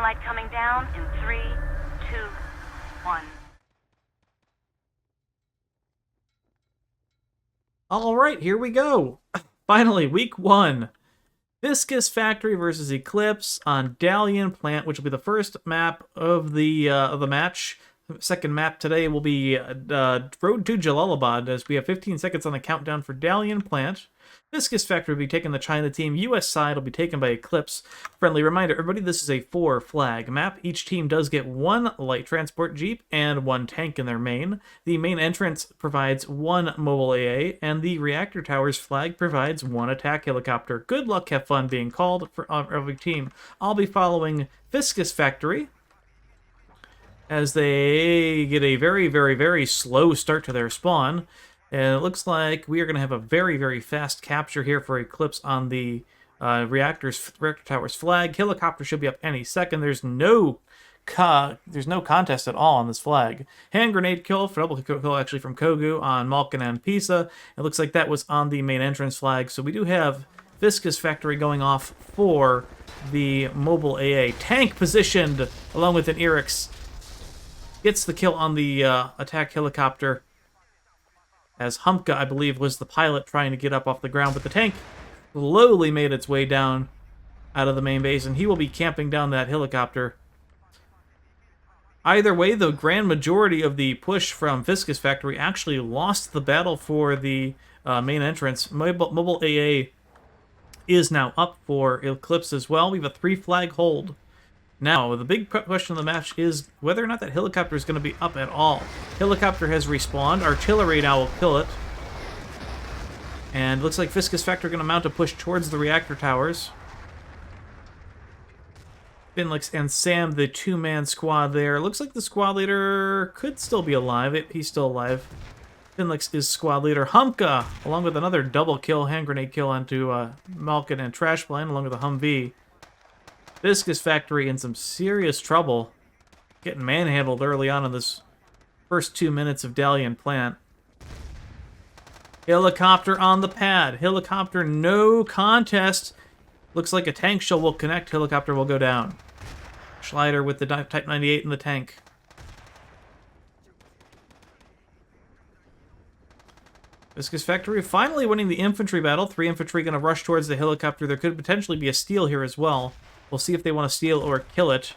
satellite coming down in 3, 2, 1. All right, here we go. Finally, week 1. Fiskus Factory versus Eclipse on Dalian Plant, which will be the first map of the match. Second map today will be Road to Jalalabad, as we have 15 seconds on the countdown for Dalian Plant. Fiskus Factory will be taking the China team. US side will be taken by Eclipse. Friendly reminder, everybody, this is a 4-flag map. Each team does get 1 light transport jeep and 1 tank in their main. The main entrance provides 1 mobile AA, and the reactor tower's flag provides 1 attack helicopter. Good luck, have fun being called for every team. I'll be following Fiskus Factory as they get a very, very, very slow start to their spawn. And it looks like we are going to have a very, very fast capture here for Eclipse on the reactor tower's flag. Helicopter should be up any second. There's no contest at all on this flag. Hand grenade kill, double kill actually from Kogu on Malkin and Pisa. It looks like that was on the main entrance flag. So we do have Fiskus Factory going off for the mobile AA. Tank positioned along with an Erix. Gets the kill on the attack helicopter, as Humpka, I believe, was the pilot trying to get up off the ground, but the tank slowly made its way down out of the main base, and he will be camping down that helicopter. Either way, the grand majority of the push from Fiskus Factory actually lost the battle for the main entrance. Mobile AA is now up for Eclipse as well. We have a 3-flag hold. Now, the big question of the match is whether or not that helicopter is going to be up at all. Helicopter has respawned. Artillery now will kill it. And looks like Fiskus Factory are going to mount a push towards the reactor towers. Finlix and Sam, the 2-man squad there. Looks like the squad leader could still be alive. He's still alive. Finlix is squad leader. Humpka, along with another double kill, hand grenade kill onto Malkin and Trashblind, along with a Humvee. Fiskus Factory in some serious trouble, getting manhandled early on in this first 2 minutes of Dalian Plant. Helicopter on the pad. Helicopter, no contest. Looks like a tank shell will connect. Helicopter will go down. Schleider with the Type 98 in the tank. Fiskus Factory finally winning the infantry battle. 3 infantry going to rush towards the helicopter. There could potentially be a steal here as well. We'll see if they want to steal or kill it.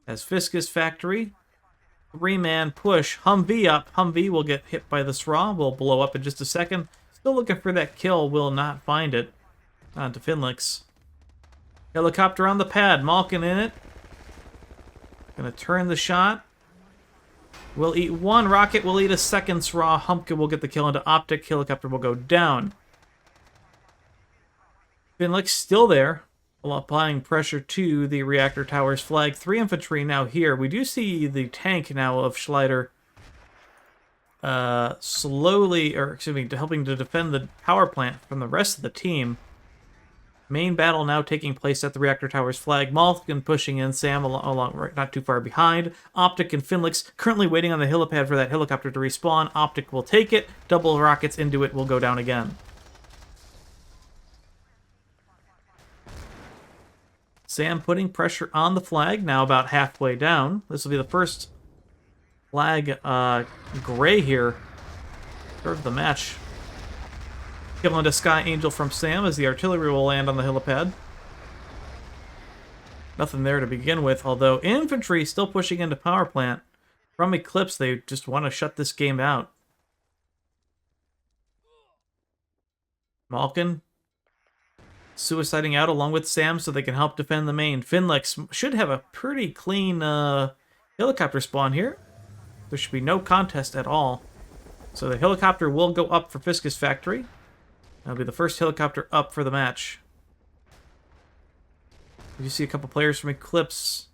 As Fiskus Factory, 3-man push. Humvee up. Humvee will get hit by the SRA. Will blow up in just a second. Still looking for that kill. Will not find it. On to Finlix. Helicopter on the pad. Malkin in it. Gonna turn the shot. We'll eat 1 rocket. We'll eat a second SRA. Humpka will get the kill into Optic. Helicopter will go down. Finlix still there, applying pressure to the reactor tower's flag. 3 infantry now here. We do see the tank now of Schleider helping to defend the power plant from the rest of the team. Main battle now taking place at the reactor tower's flag. Malkin pushing in, Sam along not too far behind. Optic and Finlix currently waiting on the helipad for that helicopter to respawn. Optic will take it. Double rockets into it will go down again. Sam putting pressure on the flag, now about halfway down. This will be the first flag gray here. Start of the match. Killing a Sky Angel from Sam as the artillery will land on the helipad. Nothing there to begin with, although infantry still pushing into power plant. From Eclipse, they just want to shut this game out. Malkin suiciding out along with Sam so they can help defend the main. Finlix should have a pretty clean helicopter spawn here. There should be no contest at all. So the helicopter will go up for Fiskus Factory. That'll be the first helicopter up for the match. You see a couple players from Eclipse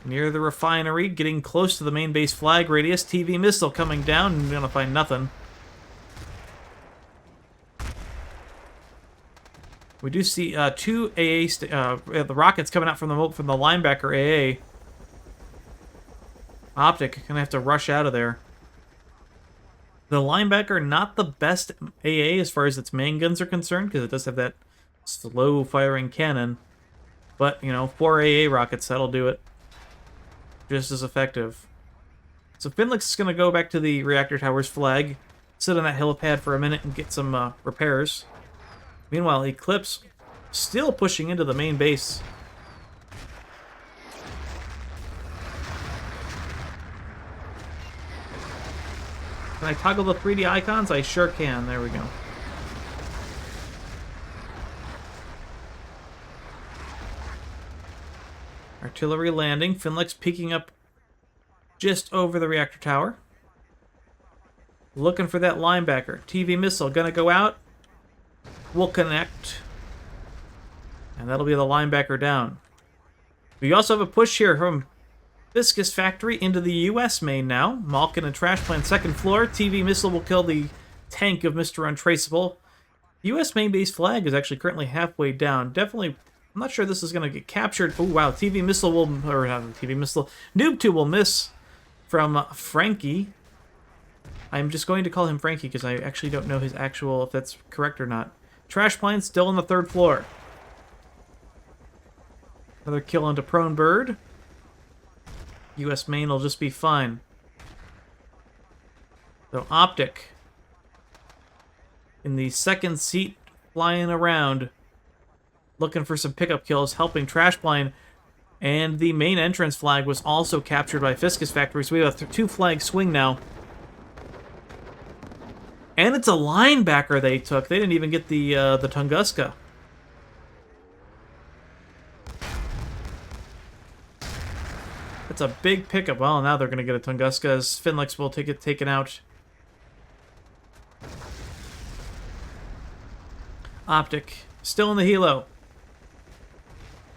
near the refinery, getting close to the main base flag radius. TV missile coming down, and gonna find nothing. We do see 2 AA, the rockets coming out from the linebacker AA. Optic gonna have to rush out of there. The linebacker, not the best AA as far as its main guns are concerned, because it does have that slow-firing cannon. But, you know, 4 AA rockets, that'll do it. Just as effective. So Finlix is going to go back to the reactor tower's flag, sit on that helipad for a minute and get some repairs. Meanwhile, Eclipse still pushing into the main base. Can I toggle the 3D icons? I sure can. There we go. Artillery landing. Finlex peeking up just over the reactor tower. Looking for that linebacker. TV missile gonna go out. We'll connect. And that'll be the linebacker down. We also have a push here from Fiskus factory into the US main now. Malkin and Trash Plant second floor. TV missile will kill the tank of Mr. Untraceable. US main base flag is actually currently halfway down. Definitely, I'm not sure this is going to get captured. Oh, wow. TV missile will, or not TV missile, Noob 2 will miss from Frankie. I'm just going to call him Frankie because I actually don't know his actual, if that's correct or not. Trash Plant still on the third floor. Another kill into Prone Bird. US main will just be fine. So Optic in the second seat, flying around, looking for some pickup kills, helping Trash Plane. And the main entrance flag was also captured by Fiskus Factory, so we have a two-flag swing now. And it's a linebacker they took. They didn't even get the Tunguska. It's a big pickup. Well, now they're going to get a Tunguska as Finlex will take it taken out. Optic still in the helo.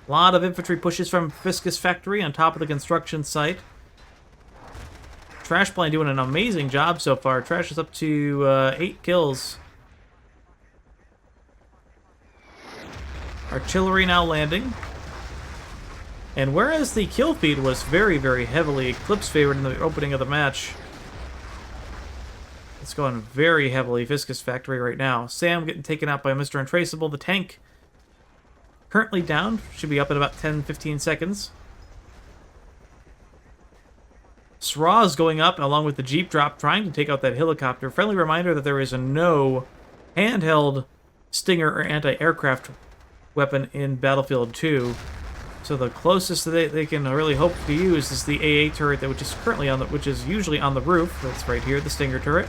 A lot of infantry pushes from Fiskus Factory on top of the construction site. Trash Plane doing an amazing job so far. Trash is up to 8 kills. Artillery now landing. And whereas the kill feed was very, very heavily Eclipse favored in the opening of the match, it's going very heavily Fiskus Factory right now. Sam getting taken out by Mr. Untraceable. The tank currently down. Should be up in about 10-15 seconds. Sraz going up along with the Jeep drop, trying to take out that helicopter. Friendly reminder that there is no handheld Stinger or anti-aircraft weapon in Battlefield 2. So the closest that they can really hope to use is the AA turret, which is currently on the, which is usually on the roof. That's right here, the Stinger turret.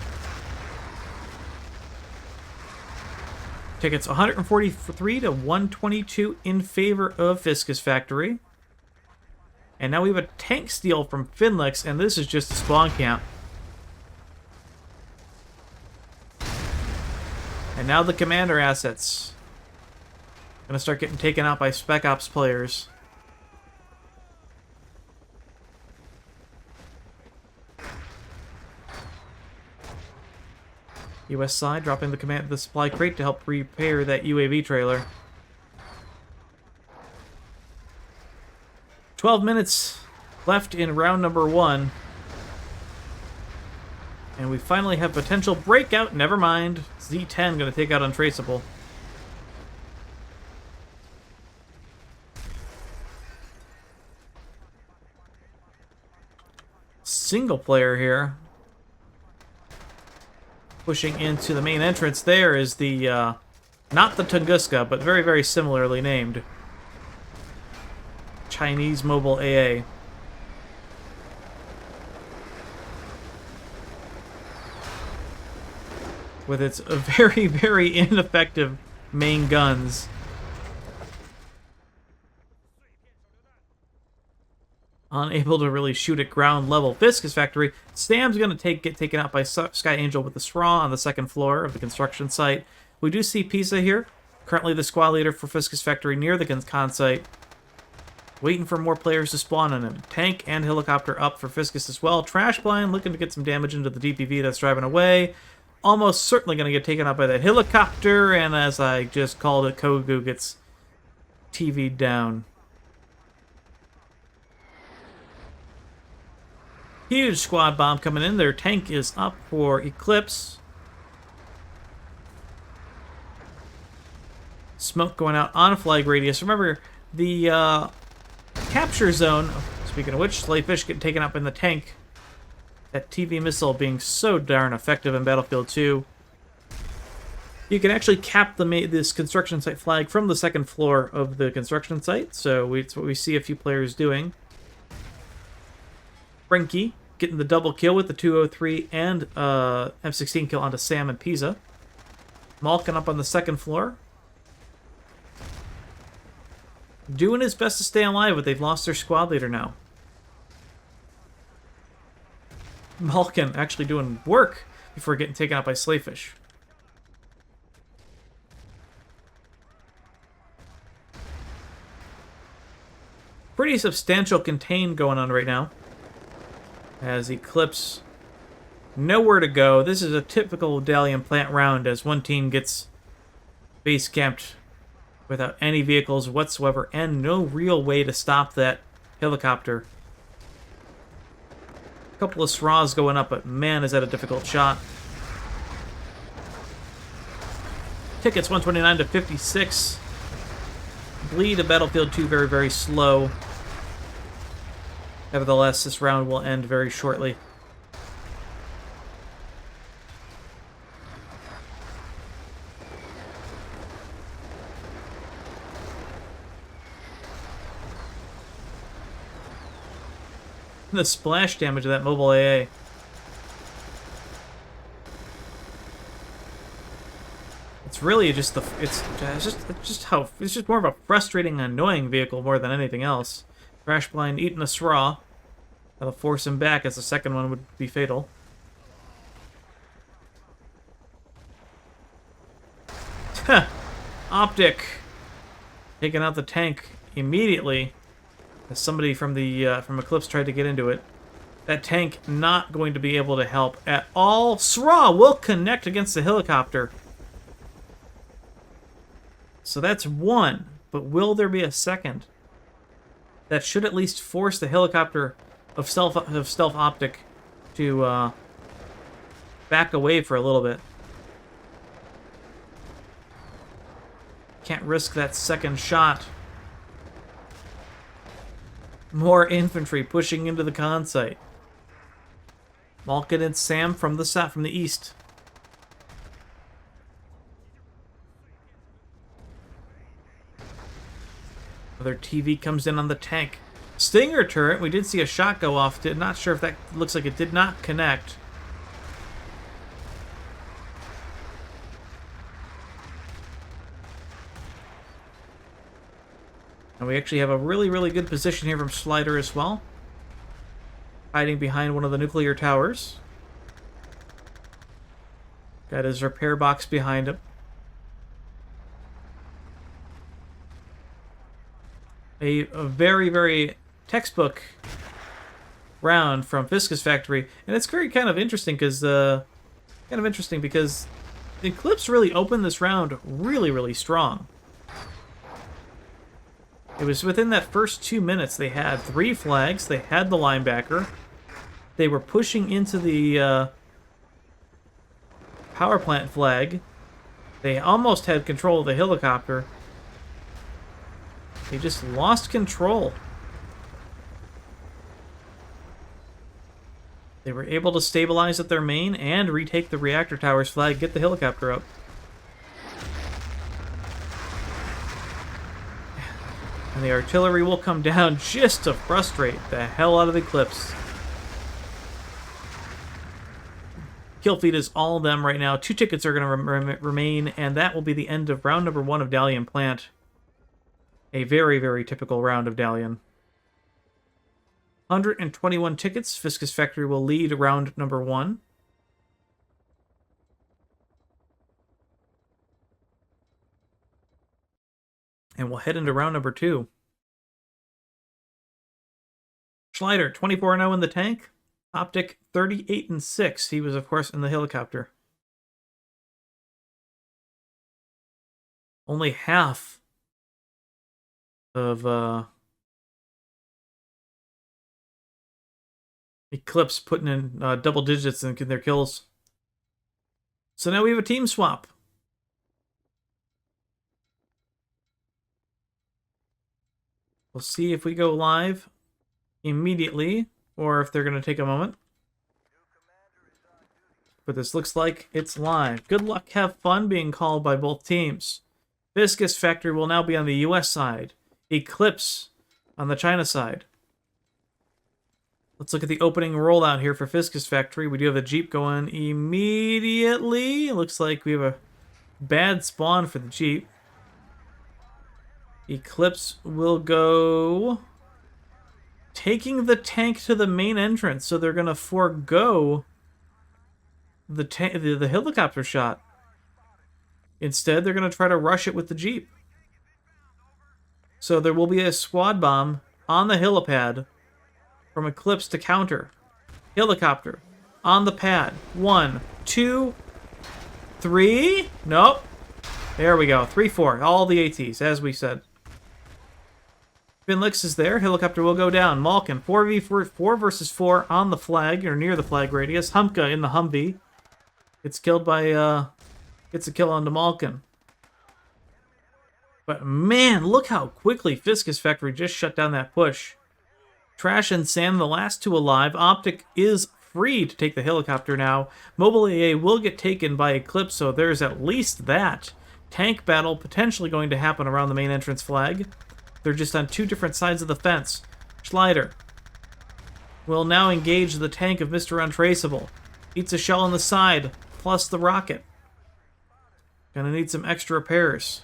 Tickets 143 to 122 in favor of Fiskus Factory. And now we have a tank steal from Finlex, and this is just a spawn camp. And now the commander assets. Gonna start getting taken out by Spec Ops players. US side dropping the supply crate to help repair that UAV trailer. 12 minutes left in round number 1. And we finally have potential breakout. Never mind. Z10 going to take out Untraceable. Single player here. Pushing into the main entrance there is the, not the Tunguska, but very, very similarly named Chinese Mobile AA. With its very, very ineffective main guns. Unable to really shoot at ground level. Fiskus Factory. Sam's going to get taken out by Sky Angel with the Straw on the second floor of the construction site. We do see Pisa here. Currently the squad leader for Fiskus Factory near the con site. Waiting for more players to spawn on him. Tank and helicopter up for Fiskus as well. Trash Blind looking to get some damage into the DPV that's driving away. Almost certainly going to get taken out by that helicopter. And as I just called it, Kogu gets TV'd down. Huge squad bomb coming in. Their tank is up for Eclipse. Smoke going out on flag radius. Remember, the capture zone, speaking of which, Slayfish get taken up in the tank. That TV missile being so darn effective in Battlefield 2. You can actually cap this construction site flag from the second floor of the construction site, so it's what we see a few players doing. Frankie getting the double kill with the 203 and M16 kill onto Sam and Pisa. Malkin up on the second floor. Doing his best to stay alive, but they've lost their squad leader now. Malkin actually doing work before getting taken out by Slayfish. Pretty substantial contain going on right now. As Eclipse nowhere to go. This is a typical Dalian plant round as one team gets base camped without any vehicles whatsoever and no real way to stop that helicopter. A couple of SRAs going up, but man, is that a difficult shot. Tickets 129 to 56. Bleed to Battlefield 2 very, very slow. Nevertheless, this round will end very shortly. The splash damage of that mobile AA. It's really just it's just more of a frustrating, annoying vehicle more than anything else. Crash blind eating a SRA. That'll force him back as the second one would be fatal. Optic taking out the tank immediately as somebody from the from Eclipse tried to get into it. That tank not going to be able to help at all. SRA will connect against the helicopter. So that's one, but will there be a second? That should at least force the helicopter of Stealth Optic to back away for a little bit. Can't risk that second shot. More infantry pushing into the con site. Malkin and Sam from the east. Another TV comes in on the tank. Stinger turret, we did see a shot go off. Not sure if that looks like it did not connect. And we actually have a really, really good position here from Slider as well. Hiding behind one of the nuclear towers. Got his repair box behind him. A very, very textbook round from Fiskus Factory, and it's very kind of interesting because the Eclipse really opened this round really, really strong. It was within that first 2 minutes they had 3 flags, they had the linebacker, they were pushing into the power plant flag, they almost had control of the helicopter. They just lost control. They were able to stabilize at their main and retake the reactor tower's flag, get the helicopter up. And the artillery will come down just to frustrate the hell out of the Eclipse. Kill feed is all of them right now. 2 tickets are going to remain, and that will be the end of round number 1 of Dalian Plant. A very, very typical round of Dalian. 121 tickets. Fiskus Factory will lead round number 1. And we'll head into round number 2. Schleider, 24-0 in the tank. Optic, 38-6. He was, of course, in the helicopter. Only half of Eclipse putting in double digits in their kills. So now we have a team swap. We'll see if we go live immediately or if they're going to take a moment. But this looks like it's live. Good luck, have fun being called by both teams. Fiskus Factory will now be on the US side. Eclipse on the China side. Let's look at the opening rollout here for Fiskus Factory. We do have a Jeep going immediately. Looks like we have a bad spawn for the Jeep. Eclipse will go taking the tank to the main entrance, so they're going to forego the helicopter shot. Instead, they're going to try to rush it with the Jeep. So there will be a squad bomb on the helipad from Eclipse to counter. Helicopter on the pad. 1, 2, 3. Nope. There we go. 3, 4. All the ATs, as we said. Finlix is there. Helicopter will go down. Malkin, 4 versus 4 on the flag, or near the flag radius. Humka in the Humvee. Gets killed by, gets a kill onto Malkin. But man, look how quickly Fiskus Factory just shut down that push. Trash and Sam, the last two alive. Optic is free to take the helicopter now. Mobile AA will get taken by Eclipse, so there's at least that. Tank battle potentially going to happen around the main entrance flag. They're just on two different sides of the fence. Schleider will now engage the tank of Mr. Untraceable. Eats a shell on the side, plus the rocket. Gonna need some extra repairs.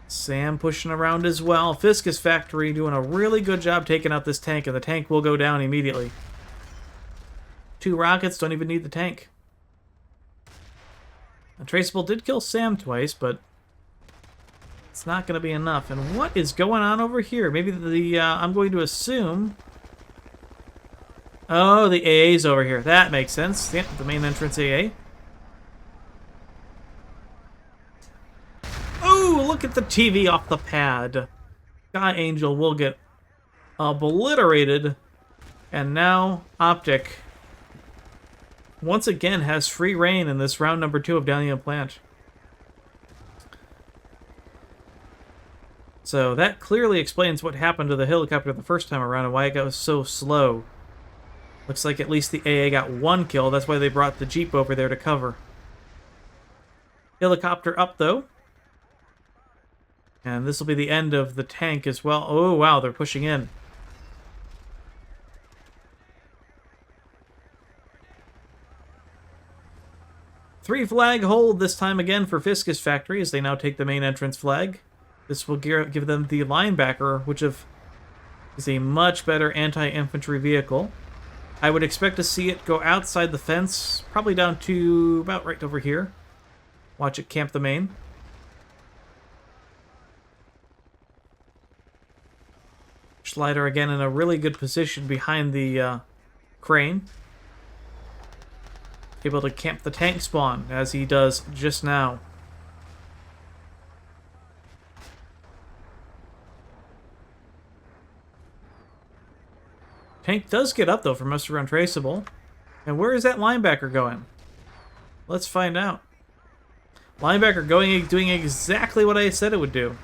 Sam pushing around as well. Fiskus Factory doing a really good job taking out this tank, and the tank will go down immediately. 2 rockets, don't even need the tank. Untraceable did kill Sam twice, but it's not going to be enough. And what is going on over here? Maybe the, I'm going to assume... Oh, the AA's over here. That makes sense. Yep, the main entrance AA. Oh, look at the TV off the pad. Sky Angel will get obliterated. And now Optic once again has free reign in this round number 2 of Dalian Plant. So that clearly explains what happened to the helicopter the first time around and why it got so slow. Looks like at least the AA got 1 kill. That's why they brought the Jeep over there to cover. Helicopter up, though. And this will be the end of the tank as well. Oh, wow, they're pushing in. Three flag hold this time again for Fiskus Factory as they now take the main entrance flag. This will give them the linebacker, which is a much better anti-infantry vehicle. I would expect to see it go outside the fence, probably down to about right over here. Watch it camp the main. Schleider again in a really good position behind the crane. Able to camp the tank spawn, as he does just now. Tank does get up, though, from Mr. Untraceable. And where is that linebacker going? Let's find out. Linebacker doing exactly what I said it would do.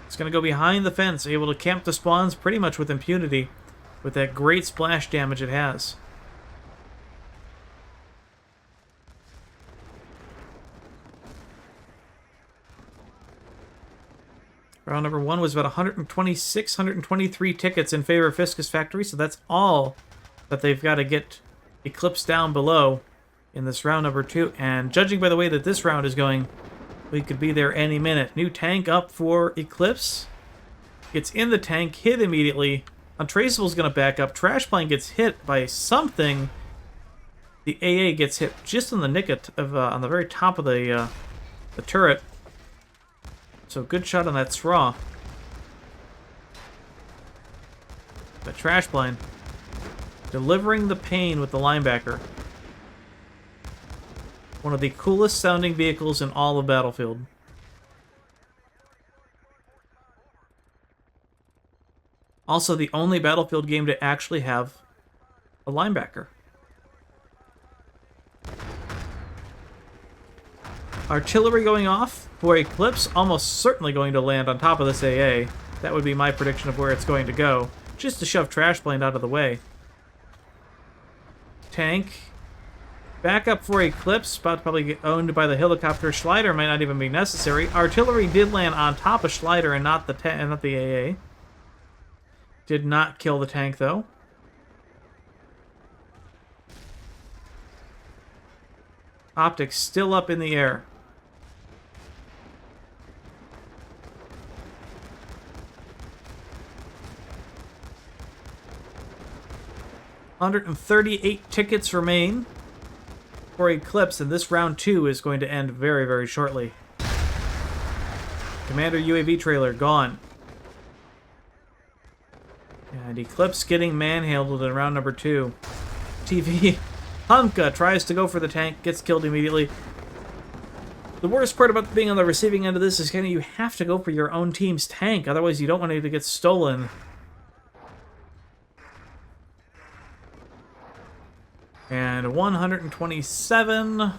It's going to go behind the fence, able to camp the spawns pretty much with impunity, with that great splash damage it has. Round number 1 was about 126, 123 tickets in favor of Fiskus Factory, so that's all that they've got to get Eclipse down below in this round number 2. And judging by the way that this round is going, we could be there any minute. New tank up for Eclipse. Gets in the tank, hit immediately. Untraceable's going to back up. Trash Plane gets hit by something. The AA gets hit just on the nick of on the very top of the turret. So good shot on that straw. The Trash Plane delivering the pain with the linebacker. One of the coolest sounding vehicles in all of Battlefield. Also the only Battlefield game to actually have a linebacker. Artillery going off for Eclipse, almost certainly going to land on top of this AA. That would be my prediction of where it's going to go, just to shove trash plane out of the way. Tank. Backup for Eclipse, about to probably get owned by the helicopter. Schleider might not even be necessary. Artillery did land on top of Schleider and not the AA. Did not kill the tank, though. Optics still up in the air. $138 tickets remain for Eclipse, and this round 2 is going to end very, very shortly. Commander UAV trailer gone. And Eclipse getting manhandled in round number 2. TV Humka tries to go for the tank, gets killed immediately. The worst part about being on the receiving end of this is you have to go for your own team's tank, otherwise you don't want it to get stolen. And 127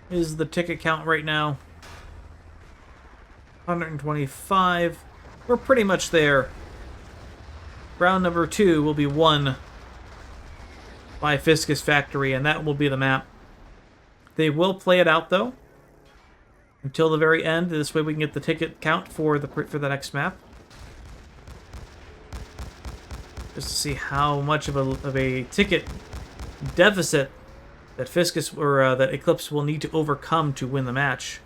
is the ticket count right now. 125. We're pretty much there. Round number 2 will be won by Fiskus Factory, and that will be the map. They will play it out, though, until the very end. This way we can get the ticket count for the next map. Just to see how much of a ticket deficit that Fiskus or that Eclipse will need to overcome to win the match.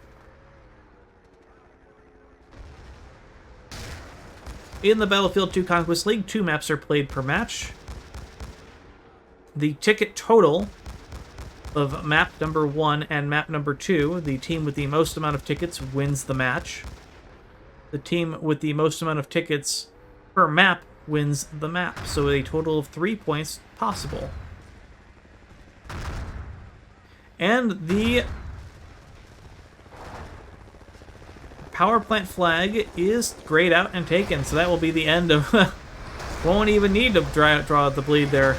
In the Battlefield 2 Conquest League, 2 maps are played per match. The ticket total of map number 1 and map number 2, the team with the most amount of tickets wins the match. The team with the most amount of tickets per map wins the map. So a total of 3 points possible. And the power plant flag is grayed out and taken, so that will be the end of... Won't even need to draw the bleed there.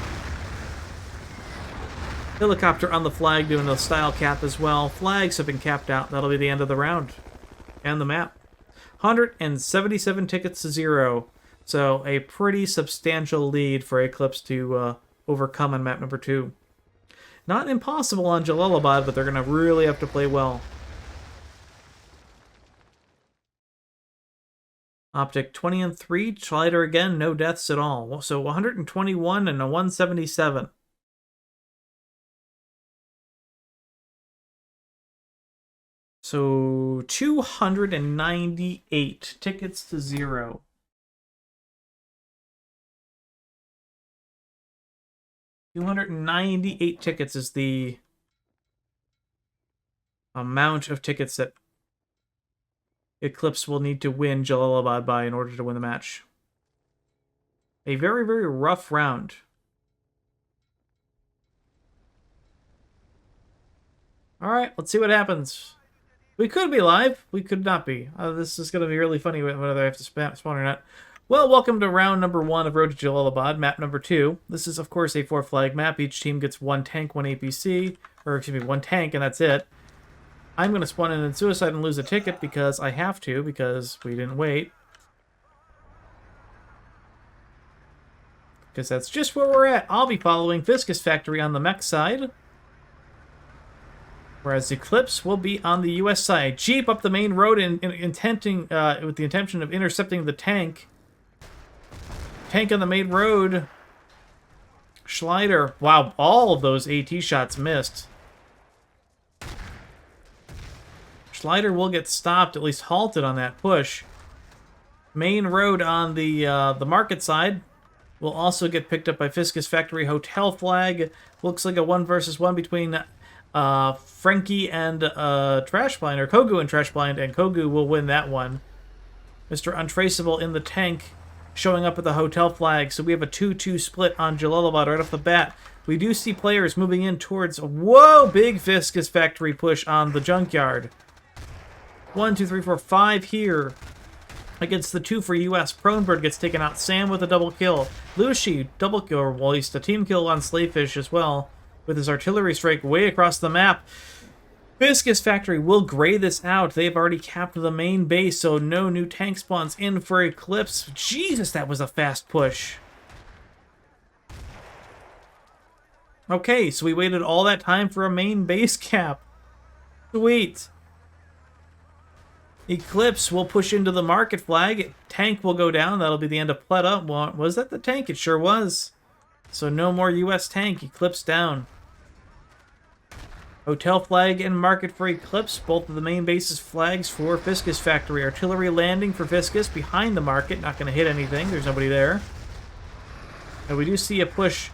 Helicopter on the flag doing the style cap as well. Flags have been capped out. That'll be the end of the round. And the map. 177 tickets to 0. So a pretty substantial lead for Eclipse to overcome on map number 2. Not impossible on Jalalabad, but they're going to really have to play well. Optic 20 and 3. Schleider again, no deaths at all. So 121 and a 177. So 298 tickets to 0. $298 tickets is the amount of tickets that Eclipse will need to win Jalalabad by in order to win the match. A very, very rough round. Alright, let's see what happens. We could be live. We could not be. This is going to be really funny whether I have to spawn or not. Well, welcome to round number 1 of Road to Jalalabad, map number 2. This is, of course, a 4-flag map. Each team gets 1 tank, 1 APC, or excuse me, 1 tank, and that's it. I'm going to spawn in suicide and lose a ticket because I have to, because we didn't wait. Because that's just where we're at. I'll be following Fiskus Factory on the mech side, whereas Eclipse will be on the US side. Jeep up the main road with the intention of intercepting the tank. Tank on the main road. Schleider. Wow, all of those AT shots missed. Schleider will get stopped, at least halted on that push. Main road on the market side will also get picked up by Fiskus Factory. Hotel flag. Looks like a 1 versus 1 between Frankie and Trash Blind, or Kogu and Trash Blind, and Kogu will win that one. Mr. Untraceable in the tank showing up at the hotel flag. So we have a 2-2 split on Jalalabad right off the bat. We do see players moving in towards... Whoa! Big Fiskus Factory push on the junkyard. 1, 2, 3, 4, 5 here. Against the 2 for US. Pronebird gets taken out. Sam with a double kill. Lushi, double kill, or well, at least a team kill on Slayfish as well, with his artillery strike way across the map. Fiskus Factory will gray this out. They've already capped the main base, so no new tank spawns in for Eclipse. Jesus, that was a fast push. Okay, so we waited all that time for a main base cap. Sweet. Eclipse will push into the market flag. Tank will go down. That'll be the end of Pleta. Well, was that the tank? It sure was. So no more US tank. Eclipse down. Hotel flag and market for Eclipse. Both of the main base's flags for Fiskus Factory. Artillery landing for Fiskus behind the market. Not going to hit anything. There's nobody there. And we do see a push.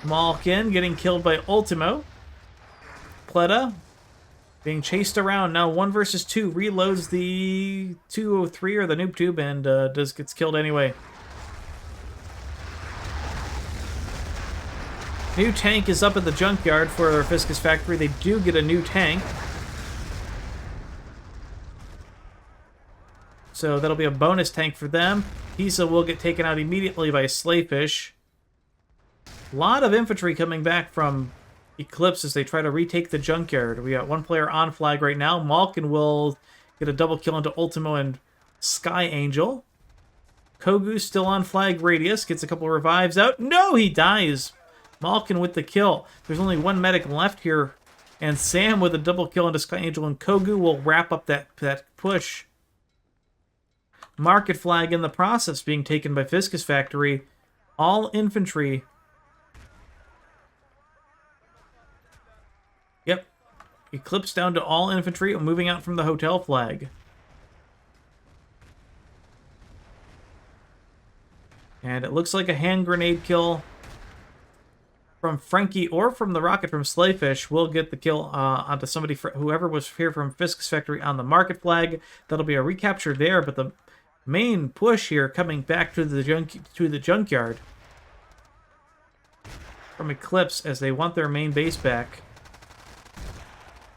Malkin getting killed by Ultimo. Pleta being chased around. Now 1 versus 2 reloads the 203 or the noob tube and gets killed anyway. New tank is up at the junkyard for Fiskus Factory. They do get a new tank. So that'll be a bonus tank for them. Pisa will get taken out immediately by Slayfish. A lot of infantry coming back from Eclipse as they try to retake the junkyard. We got one player on flag right now. Malkin will get a double kill into Ultimo and Sky Angel. Kogu's still on flag radius. Gets a couple of revives out. No, he dies. Malkin with the kill. There's only one medic left here. And Sam with a double kill into Sky Angel. And Kogu will wrap up that push. Market flag in the process being taken by Fiskus Factory. All infantry. Yep. Eclipse down to all infantry, moving out from the hotel flag. And it looks like a hand grenade kill from Frankie or from the rocket from Slayfish will get the kill onto somebody, whoever was here from Fiskus Factory on the market flag. That'll be a recapture there, but the main push here coming back to the junkyard from Eclipse as they want their main base back.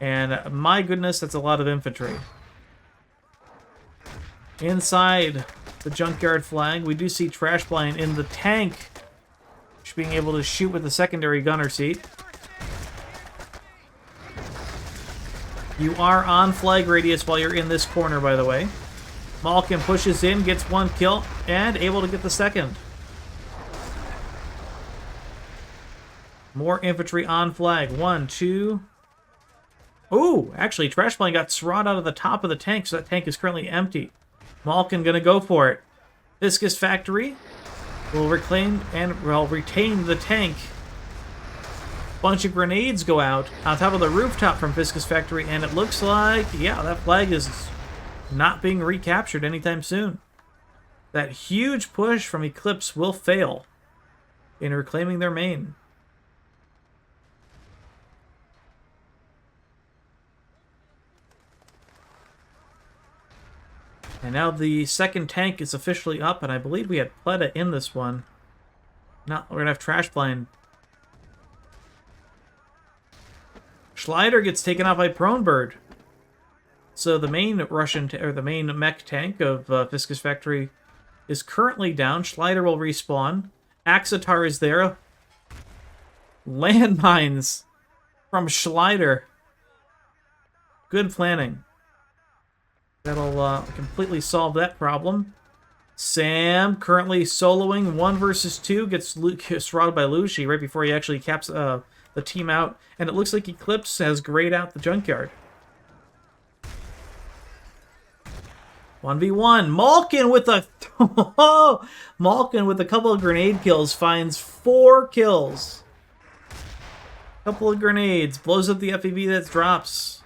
And my goodness, that's a lot of infantry. Inside the junkyard flag, we do see Trash Blind in the tank, being able to shoot with the secondary gunner seat. You are on flag radius while you're in this corner, by the way. Malkin pushes in, gets one kill, and able to get the second. More infantry on flag. 1, 2... Ooh, actually, Trash Blind got swat out of the top of the tank, so that tank is currently empty. Malkin gonna go for it. Fiskus Factory will reclaim and retain the tank. Bunch of grenades go out on top of the rooftop from Fiskus Factory, and it looks like, yeah, that flag is not being recaptured anytime soon. That huge push from Eclipse will fail in reclaiming their main. And now the second tank is officially up, and I believe we had Pleta in this one. Now we're gonna have Trash Blind. Schleider gets taken out by Pronebird. So the main the main mech tank of Fiskus Factory is currently down. Schleider will respawn. Axitar is there. Landmines from Schleider. Good planning. That'll completely solve that problem. Sam currently soloing 1 versus 2. Gets robbed by Lucy right before he actually caps the team out. And it looks like Eclipse has grayed out the junkyard. 1v1. Malkin with a... Malkin with a couple of grenade kills finds 4 kills. Couple of grenades. Blows up the FEV that drops.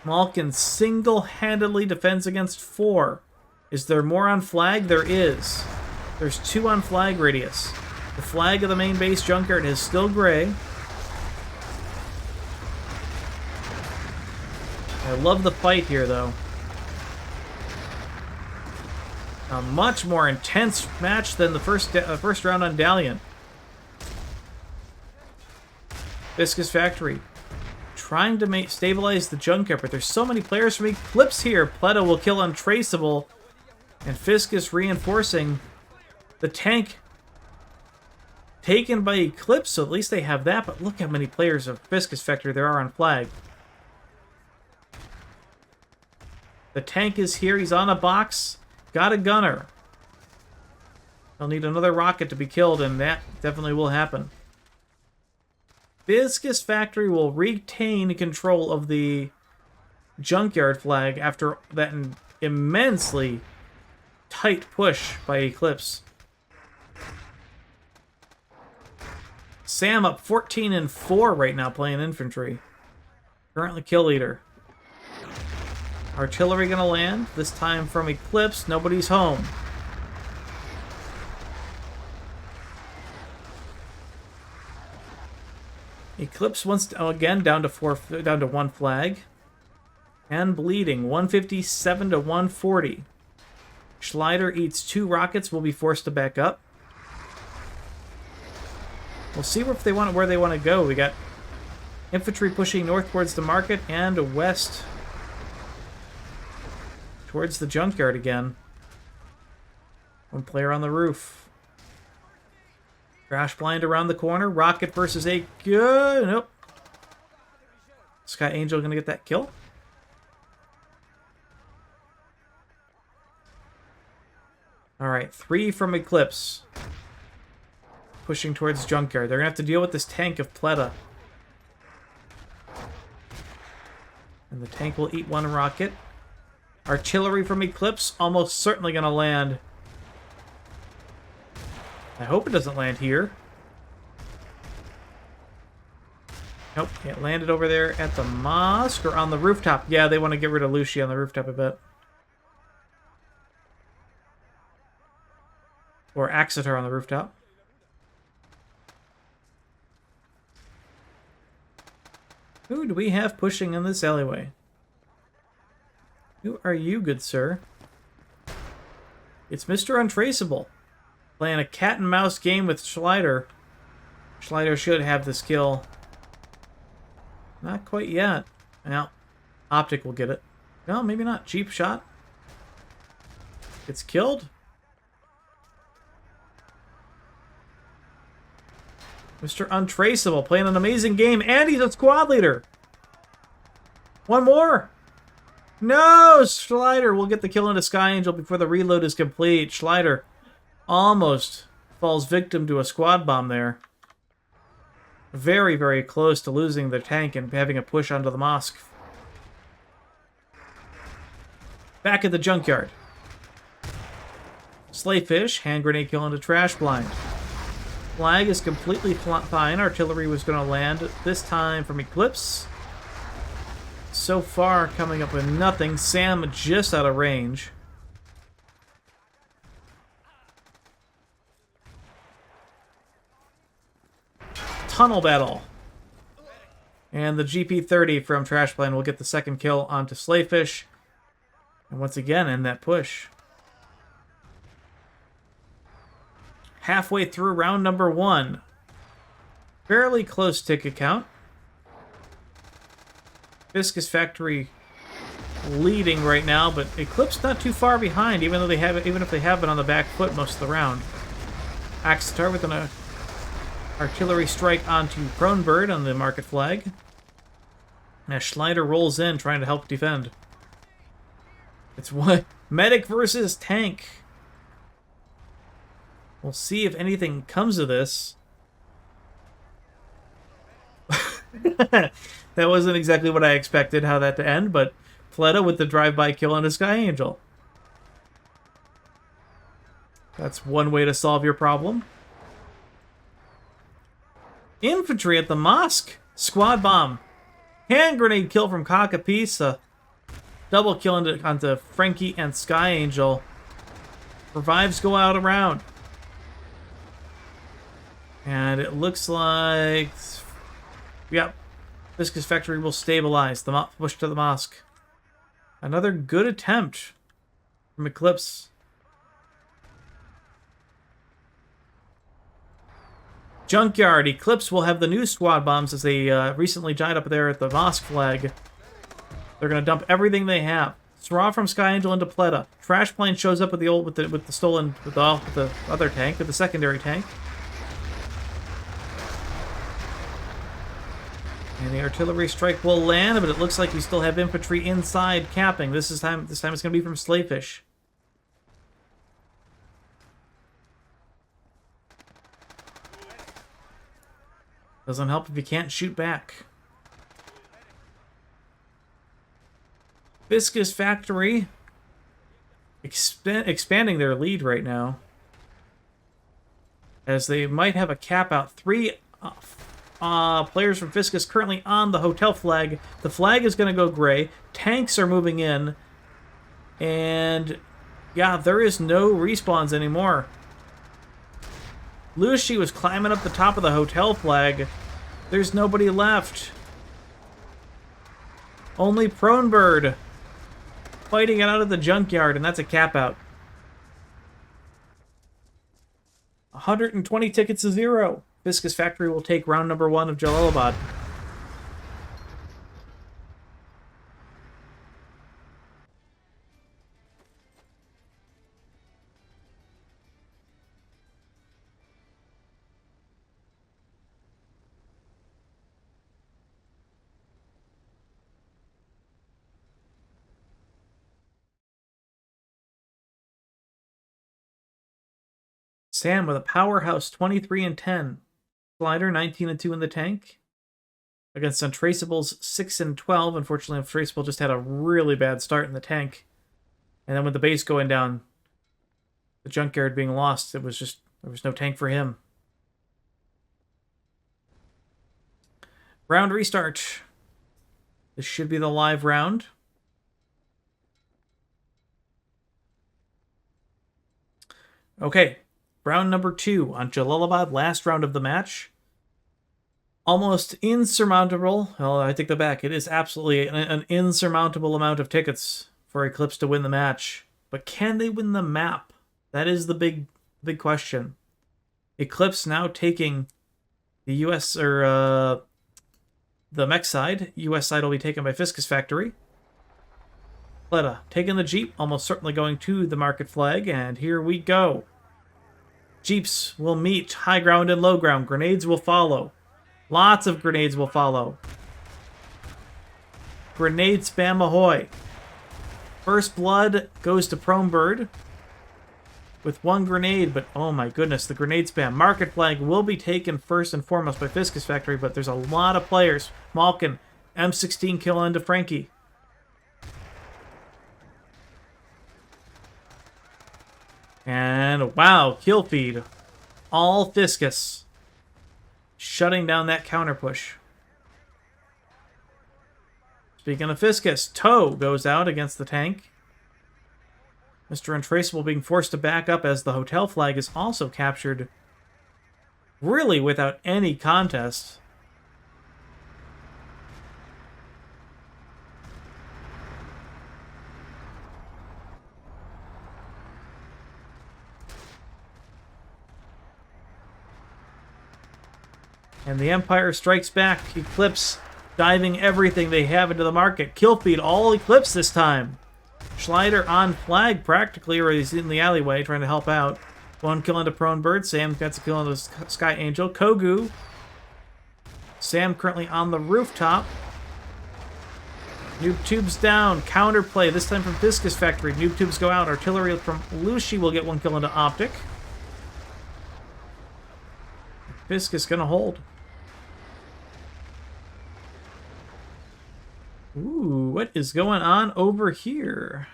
Malkin single-handedly defends against 4. Is there more on flag? There is. There's 2 on flag radius. The flag of the main base junkyard is still gray. I love the fight here, though. A much more intense match than the first round on Dalian. Fiskus Factory trying to stabilize the junkyard, but there's so many players from Eclipse here. Pleta will kill Untraceable, and Fiskus reinforcing the tank taken by Eclipse, so at least they have that, but look how many players of Fiskus Factory there are on flag. The tank is here. He's on a box. Got a gunner. I'll need another rocket to be killed, and that definitely will happen. Fiskus factory will retain control of the junkyard flag after that immensely tight push by Eclipse. Sam up 14-4 right now playing infantry. Currently kill leader. Artillery gonna land, this time from Eclipse. Nobody's home. Eclipse once again down to 1 flag. And bleeding. 157 to 140. Schleider eats 2 rockets, will be forced to back up. We'll see where they want to go. We got infantry pushing north towards the market and west towards the junkyard again. 1 player on the roof. Crash blind around the corner. Rocket versus a good. Nope. Sky Angel gonna get that kill. Alright, 3 from Eclipse. Pushing towards junkyard. They're gonna have to deal with this tank of Pleta. And the tank will eat 1 rocket. Artillery from Eclipse almost certainly gonna land. I hope it doesn't land here. Nope, it landed over there at the mosque or on the rooftop. Yeah, they want to get rid of Lucy on the rooftop, I bet. Or Axeter on the rooftop. Who do we have pushing in this alleyway? Who are you, good sir? It's Mr. Untraceable. Playing a cat and mouse game with Schleider. Schleider should have this kill. Not quite yet. Well, Optic will get it. No, maybe not. Cheap shot. Gets killed. Mr. Untraceable playing an amazing game, and he's a squad leader. 1 more. No, Schleider will get the kill into Sky Angel before the reload is complete. Schleider almost falls victim to a squad bomb there. Very, very close to losing the tank and having a push onto the mosque. Back at the junkyard. Slayfish, hand grenade kill into trash blind. Flag is completely fine. Artillery was going to land this time from Eclipse. So far, coming up with nothing. Sam just out of range. Tunnel battle. And the GP30 from Trashplan will get the second kill onto Slayfish. And once again, end that push. Halfway through round number 1. Fairly close ticket count. Fiskus Factory leading right now, but Eclipse not too far behind, even if they have been on the back foot most of the round. Axetar with an artillery strike onto Kronbird on the market flag. As Schleider rolls in, trying to help defend. It's what medic versus tank. We'll see if anything comes of this. That wasn't exactly what I expected, how that to end, but Pleta with the drive-by kill on a Sky Angel. That's one way to solve your problem. Infantry at the mosque. Squad bomb. Hand grenade kill from Kakapisa. Double kill onto Frankie and Sky Angel. Revives go out around. And it looks like... Yep. Fiskus Factory will stabilize. The push to the mosque. Another good attempt from Eclipse. Junkyard. Eclipse will have the new squad bombs as they recently died up there at the mosque flag. They're going to dump everything they have. Straw from Sky Angel into Pleta. Trash plane shows up with the other tank, with the secondary tank. And the artillery strike will land, but it looks like we still have infantry inside capping. This time it's going to be from Slayfish. Doesn't help if you can't shoot back. Fiskus Factory expanding their lead right now, as they might have a cap out. Three players from Fiskus currently on the hotel flag. The flag is going to go gray. Tanks are moving in. And yeah, there is no respawns anymore. Lucy was climbing up the top of the hotel flag. There's nobody left. Only Pronebird fighting it out of the junkyard, and that's a cap out. 120 tickets to 0. Fiskus Factory will take round number 1 of Jalalabad. Sam with a powerhouse 23 and 10. Slider 19 and 2 in the tank. Against Untraceables 6 and 12. Unfortunately, Untraceable just had a really bad start in the tank. And then with the base going down, the junkyard being lost, there was no tank for him. Round restart. This should be the live round. Okay. Round number 2 on Jalalabad, last round of the match. Almost insurmountable. Well, I take that back. It is absolutely an insurmountable amount of tickets for Eclipse to win the match. But can they win the map? That is the big question. Eclipse now taking the US, or the mech side. US side will be taken by Fiskus Factory. Pleta taking the Jeep, almost certainly going to the market flag, and here we go. Jeeps will meet high ground and low ground. Grenades will follow. Lots of grenades will follow. Grenade spam ahoy. First blood goes to Pronebird with 1 grenade, but oh my goodness, the grenade spam. Market flag will be taken first and foremost by Fiskus Factory, but there's a lot of players. Malkin, M16 kill into Frankie. And wow, kill feed. All Fiskus. Shutting down that counter push. Speaking of Fiskus, Toe goes out against the tank. Mr. Untraceable being forced to back up as the hotel flag is also captured. Really without any contest. And the Empire strikes back. Eclipse diving everything they have into the market. Kill feed all Eclipse this time. Schleider on flag practically, or he's in the alleyway trying to help out. 1 kill into Pronebird. Sam gets a kill into Sky Angel. Kogu. Sam currently on the rooftop. Noob tubes down. Counterplay, this time from Fiskus Factory. Noob tubes go out. Artillery from Lucy will get 1 kill into Optic. Fiskus gonna hold. Ooh, what is going on over here?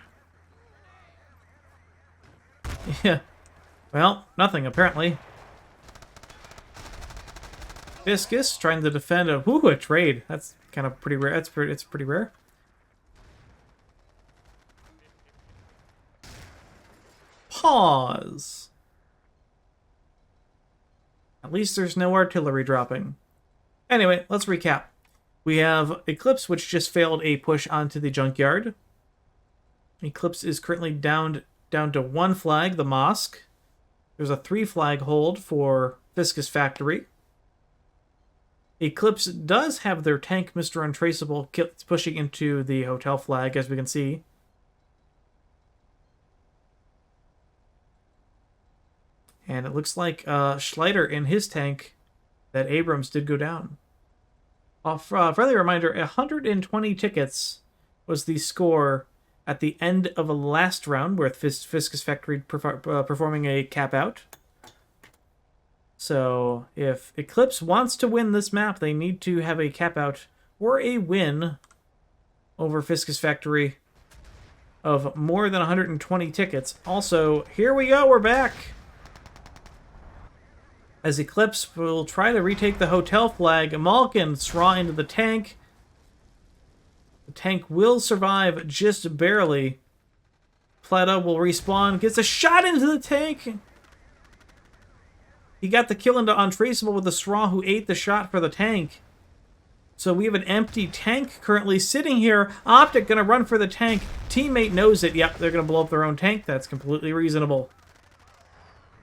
Yeah. Well, nothing, apparently. Fiskus trying to defend a trade. That's kind of pretty rare. It's pretty rare. Pause. At least there's no artillery dropping. Anyway, let's recap. We have Eclipse, which just failed a push onto the junkyard. Eclipse is currently down to 1 flag, the mosque. There's a 3 flag hold for Fiskus Factory. Eclipse does have their tank, Mr. Untraceable, pushing into the hotel flag, as we can see. And it looks like Schleider in his tank, that Abrams did go down. Friendly reminder, 120 tickets was the score at the end of the last round, with Fiskus Factory performing a cap out. So if Eclipse wants to win this map, they need to have a cap out or a win over Fiskus Factory of more than 120 tickets. Also, here we go, we're back! As Eclipse will try to retake the hotel flag, Malkin straw into the tank. The tank will survive just barely. Pleta will respawn, gets a shot into the tank! He got the kill into Untraceable with the straw, who ate the shot for the tank. So we have an empty tank currently sitting here. Optic gonna run for the tank. Teammate knows it. Yep, they're gonna blow up their own tank. That's completely reasonable.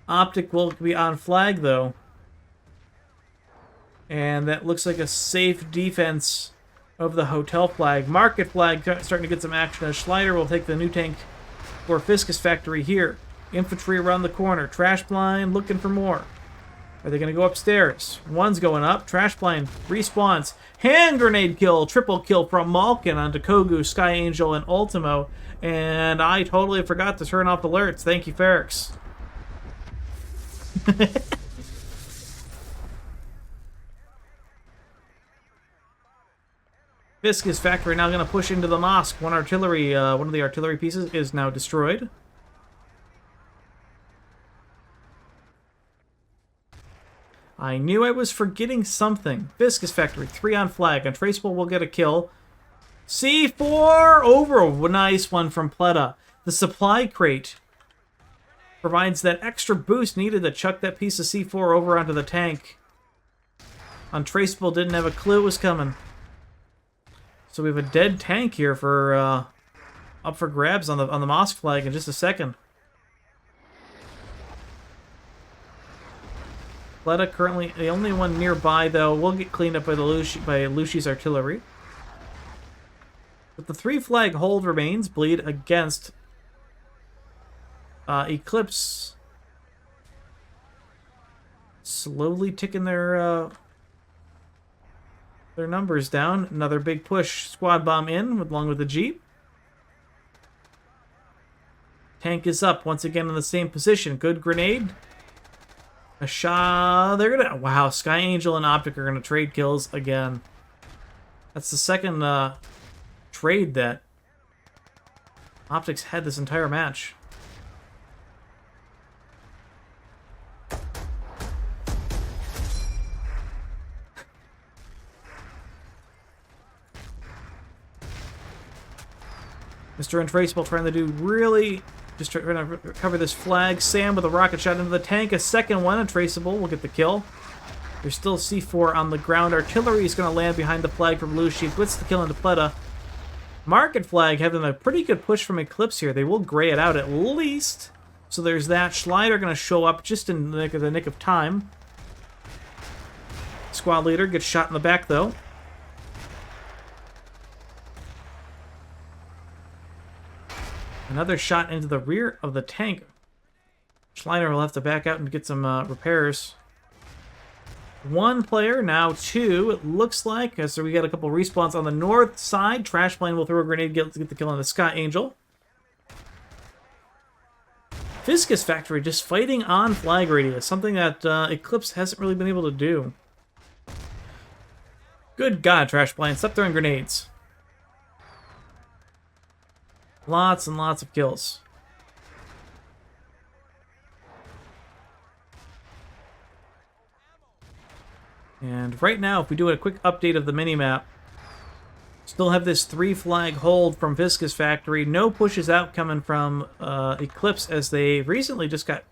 Optic will be on flag, though. And that looks like a safe defense of the hotel flag. Market flag starting to get some action as Schleider will take the new tank for Fiskus Factory here. Infantry around the corner. Trash blind looking for more. Are they going to go upstairs? One's going up. Trash blind respawns. Hand grenade kill. Triple kill from Malkin onto Kogu, Sky Angel, and Ultimo. And I totally forgot to turn off alerts. Thank you, Ferrix. Fiskus Factory now going to push into the mosque. One of the artillery pieces is now destroyed. I knew I was forgetting something. Fiskus Factory, 3 on flag. Untraceable will get a kill. C4 over. A nice one from Pleta. The supply crate provides that extra boost needed to chuck that piece of C4 over onto the tank. Untraceable didn't have a clue it was coming. So we have a dead tank here for up for grabs on the mosque flag in just a second. Pleta currently the only one nearby, though. Will get cleaned up by Luci's artillery. But the 3 flag hold remains. Bleed against Eclipse. Slowly ticking their numbers down. Another big push. Squad bomb in along with the Jeep. Tank is up once again in the same position. Good grenade. A shot. They're gonna. Wow, Sky Angel and Optic are gonna trade kills again. That's the second trade that Optic's had this entire match. Mr. Untraceable trying to do really... Just trying to recover this flag. Sam with a rocket shot into the tank. A second one. Untraceable will get the kill. There's still C4 on the ground. Artillery is going to land behind the flag from Lucy. Blitz the kill into Pleta. Market flag having a pretty good push from Eclipse here. They will gray it out at least. So there's that. Schleider going to show up just in the nick of time. Squad leader gets shot in the back, though. Another shot into the rear of the tank. Schleider will have to back out and get some repairs. 1 player, now 2, it looks like. So we got a couple respawns on the north side. Trash plane will throw a grenade to get the kill on the Sky Angel. Fiskus Factory just fighting on flag radius, something that Eclipse hasn't really been able to do. Good God, Trash plane, stop throwing grenades. Lots and lots of kills. And right now, if we do a quick update of the minimap, still have this 3 flag hold from Fiskus Factory. No pushes out coming from Eclipse, as they recently just got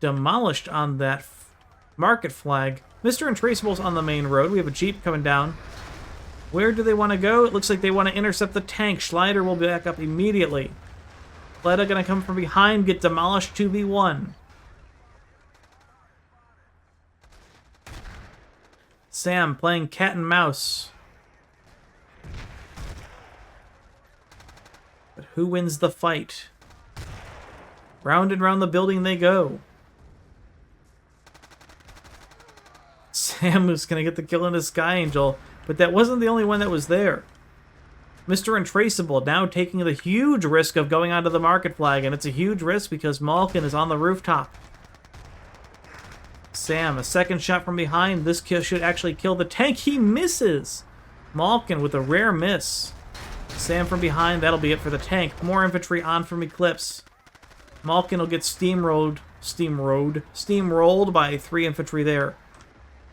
demolished on that market flag. Mr. Untraceable's on the main road. We have a Jeep coming down. Where do they want to go? It looks like they want to intercept the tank. Schleider will back up immediately. Pleta going to come from behind, get demolished 2v1. Sam playing cat and mouse. But who wins the fight? Round and round the building they go. Sam is going to get the kill into Sky Angel, But that wasn't the only one that was there. Mr. Untraceable now taking the huge risk of going onto the market flag, and it's a huge risk because Malkin is on the rooftop. Sam, a second shot from behind. This kill should actually kill the tank. He misses! Malkin with a rare miss. Sam from behind. That'll be it for the tank. More infantry on from Eclipse. Malkin will get steamrolled by 3 infantry there.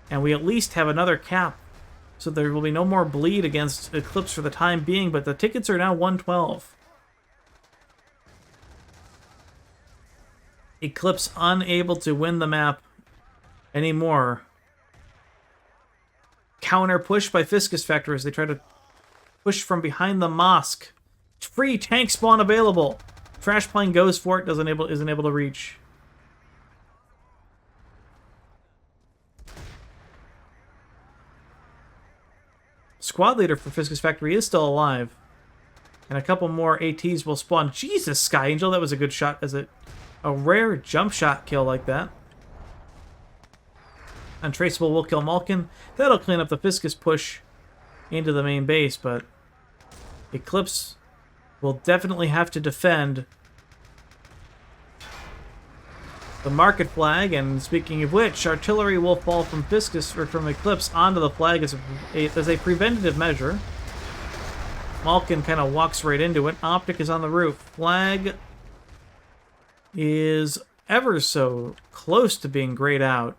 And we at least have another cap. So there will be no more bleed against Eclipse for the time being, but the tickets are now 112. Eclipse unable to win the map anymore. Counter push by Fiskus Factor as they try to push from behind the mosque. Free tank spawn available. Trash plane goes for it, isn't able to reach. Squad leader for Fiskus Factory is still alive. And a couple more ATs will spawn. Jesus, Sky Angel, that was a good shot. As a rare jump shot kill like that. Untraceable will kill Malkin. That'll clean up the Fiskus push into the main base, but Eclipse will definitely have to defend the market flag. And speaking of which, artillery will fall from Fiskus or from Eclipse onto the flag as a preventative measure. Malkin kind of walks right into it. Optic is on the roof. Flag is ever so close to being grayed out.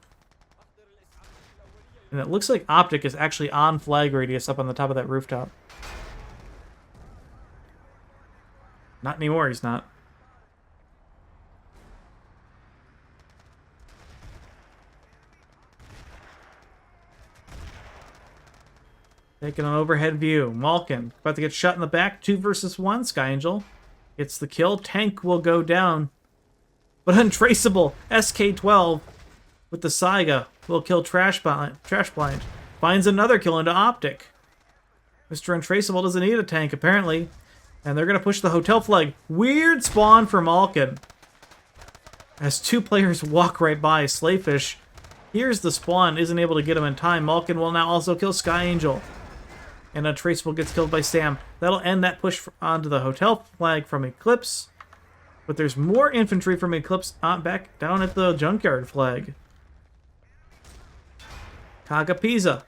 And it looks like Optic is actually on flag radius up on the top of that rooftop. Not anymore, he's not. Taking an overhead view. Malkin about to get shot in the back. 2 versus 1. Sky Angel gets the kill. Tank will go down. But Untraceable, SK-12 with the Saiga will kill Trash Blind. Finds another kill into Optic. Mr. Untraceable doesn't need a tank, apparently. And they're going to push the hotel flag. Weird spawn for Malkin. As 2 players walk right by, Slayfish hears the spawn, isn't able to get him in time. Malkin will now also kill Sky Angel. And Untraceable gets killed by Sam. That'll end that push onto the hotel flag from Eclipse. But there's more infantry from Eclipse back down at the junkyard flag. Kagapisa.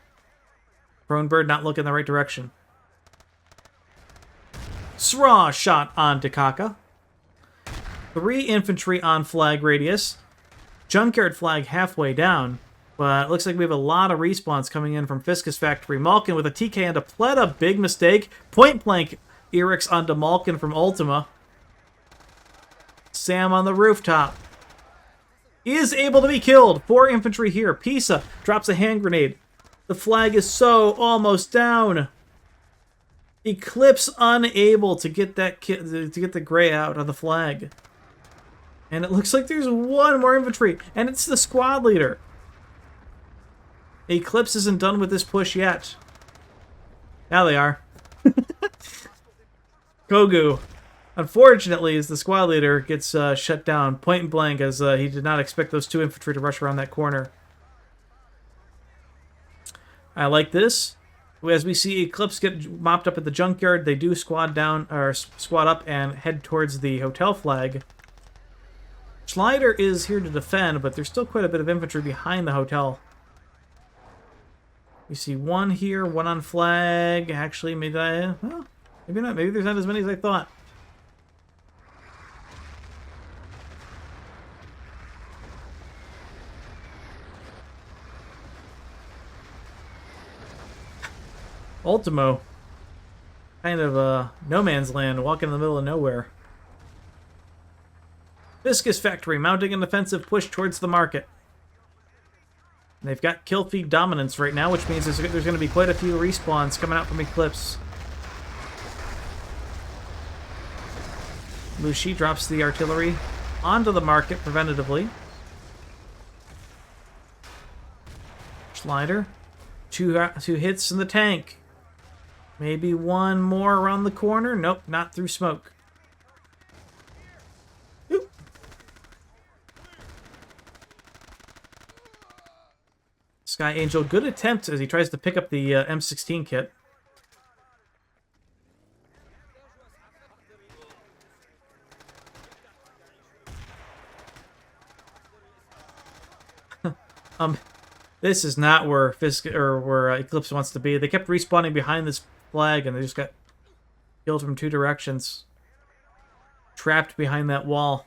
Kronbird not looking the right direction. Sraw shot onto Kaka. 3 infantry on flag radius. Junkyard flag halfway down. But it looks like we have a lot of respawns coming in from Fiskus Factory. Malkin with a TK onto Pleta. Big mistake. Point blank Eric's onto Malkin from Ultima. Sam on the rooftop. Is able to be killed. 4 infantry here. Pisa drops a hand grenade. The flag is so almost down. Eclipse unable to get the gray out of the flag. And it looks like there's 1 more infantry. And it's the squad leader. Eclipse isn't done with this push yet. Now they are. Kogu, unfortunately, as the squad leader gets shut down point blank as he did not expect those 2 infantry to rush around that corner. I like this. As we see Eclipse get mopped up at the junkyard, they do squad up and head towards the hotel flag. Schleider is here to defend, but there's still quite a bit of infantry behind the hotel. We see 1 here, 1 on flag. Actually, maybe not. Maybe there's not as many as I thought. Ultimo. Kind of no man's land, walking in the middle of nowhere. Fiskus Factory mounting an offensive push towards the market. And they've got kill feed dominance right now, which means there's going to be quite a few respawns coming out from Eclipse. Lushi drops the artillery onto the market preventatively. Schleider. 2 hits in the tank. Maybe 1 more around the corner. Nope, not through smoke. Oop. Sky Angel. Good attempt as he tries to pick up the M16 kit. This is not where Eclipse wants to be. They kept respawning behind this flag, and they just got killed from 2 directions. Trapped behind that wall.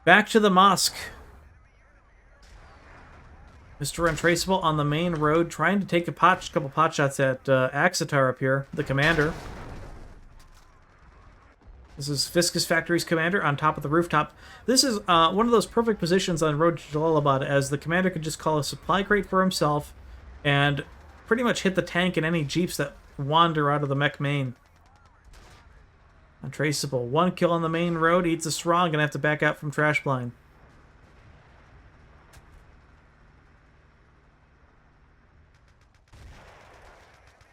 Back to the mosque. Mr. Untraceable on the main road, trying to take a couple pot shots at Axitar up here, the commander. This is Fiskus Factory's commander on top of the rooftop. This is one of those perfect positions on road to Jalalabad, as the commander could just call a supply crate for himself and pretty much hit the tank and any jeeps that wander out of the mech main. Untraceable. 1 kill on the main road, eats a straw, gonna have to back out from Trash Blind.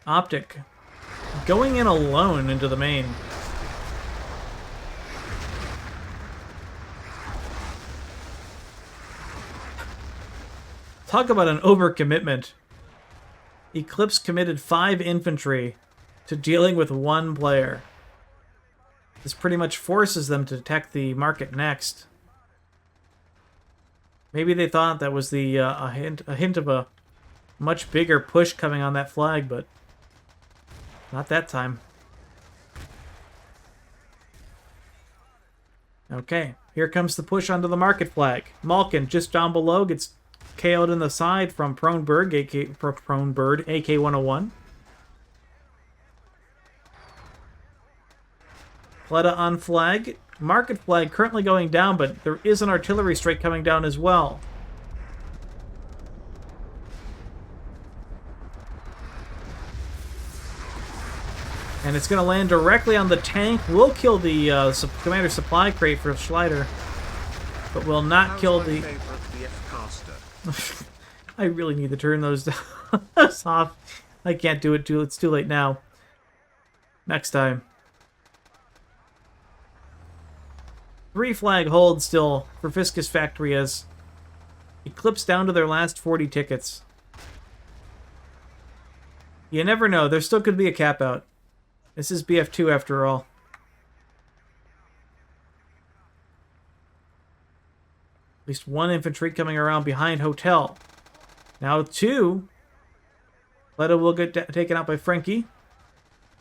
Optic. Going in alone into the main. Talk about an overcommitment. Eclipse committed 5 infantry to dealing with 1 player. This pretty much forces them to attack the market next. Maybe they thought that was the a hint of a much bigger push coming on that flag, but not that time. Okay, here comes the push onto the market flag. Malkin just down below gets KO'd in the side from Prone Bird, AK-101. Pleta on flag. Market flag currently going down, but there is an artillery strike coming down as well. And it's going to land directly on the tank. Will kill the commander supply crate for Schleider, but will not kill the... I really need to turn those off. I can't do it. It's too late now. Next time. 3 flag hold still for Fiskus Factory as Eclipse down to their last 40 tickets. You never know. There still could be a cap out. This is BF2 after all. At least 1 infantry coming around behind Hotel. Now 2. Leto will get taken out by Frankie.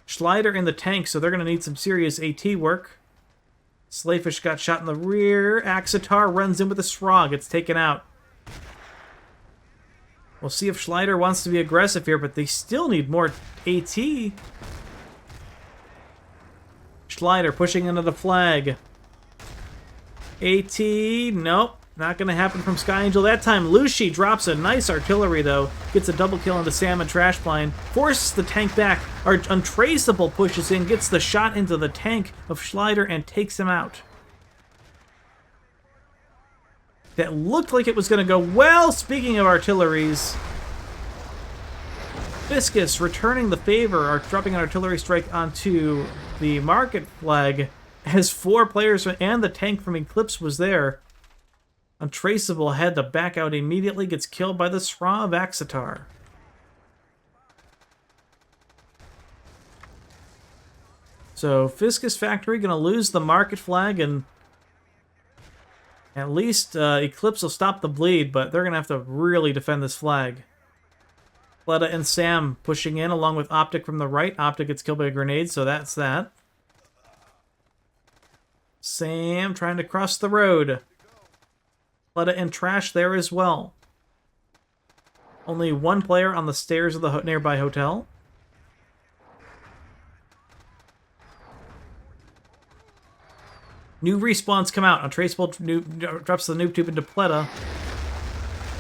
Schleider in the tank, so they're going to need some serious AT work. Slayfish got shot in the rear. Axitar runs in with a straw, gets taken out. We'll see if Schleider wants to be aggressive here, but they still need more AT. Schleider pushing into the flag. AT, nope. Not going to happen from Sky Angel that time. Lucy drops a nice artillery, though. Gets a double kill into Sam and Trash Blind. Forces the tank back. Untraceable pushes in, gets the shot into the tank of Schleider, and takes him out. That looked like it was going to go well. Speaking of artilleries, Fiskus returning the favor, or dropping an artillery strike onto the market flag, as 4 players and the tank from Eclipse was there. Untraceable had to back out immediately, gets killed by the Sra of Axitar. So Fiskus Factory going to lose the market flag, and at least Eclipse will stop the bleed, but they're going to have to really defend this flag. Pleta and Sam pushing in along with Optic from the right. Optic gets killed by a grenade, so that's that. Sam trying to cross the road. Pleta and Trash there as well. Only 1 player on the stairs of the nearby hotel. New respawns come out. Untraceable drops the noob tube into Pleta.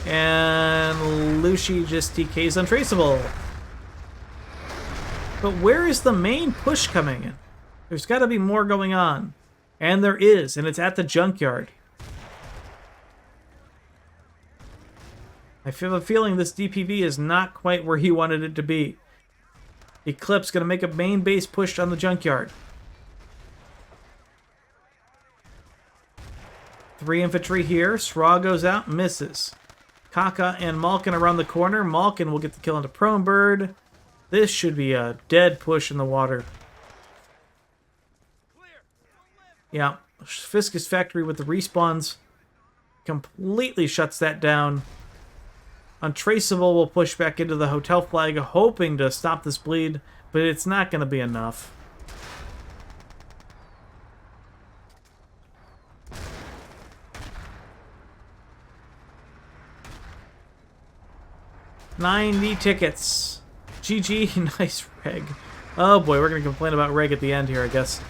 And Lucy just TKs Untraceable. But where is the main push coming in? There's got to be more going on. And there is, and it's at the junkyard. I have a feeling this DPV is not quite where he wanted it to be. Eclipse going to make a main base push on the junkyard. 3 infantry here. Sra goes out, misses. Kaka and Malkin around the corner. Malkin will get the kill into Prone Bird. This should be a dead push in the water. Yeah, Fiskus Factory with the respawns completely shuts that down. Untraceable will push back into the hotel flag, hoping to stop this bleed, but it's not going to be enough. $90 tickets. GG, nice reg. Oh boy, we're going to complain about reg at the end here, I guess.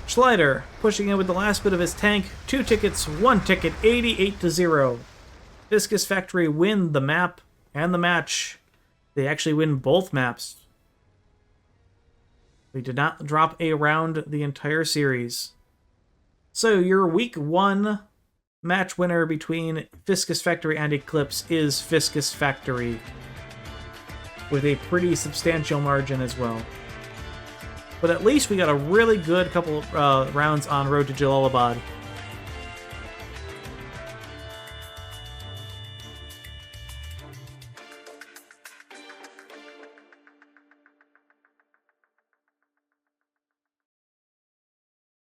Schleider pushing in with the last bit of his tank. 2 tickets, 1 ticket, 88-0. Fiskus Factory win the map and the match. They actually win both maps. We did not drop a round the entire series. So your week 1 match winner between Fiskus Factory and Eclipse is Fiskus Factory, with a pretty substantial margin as well. But at least we got a really good couple rounds on Road to Jalalabad.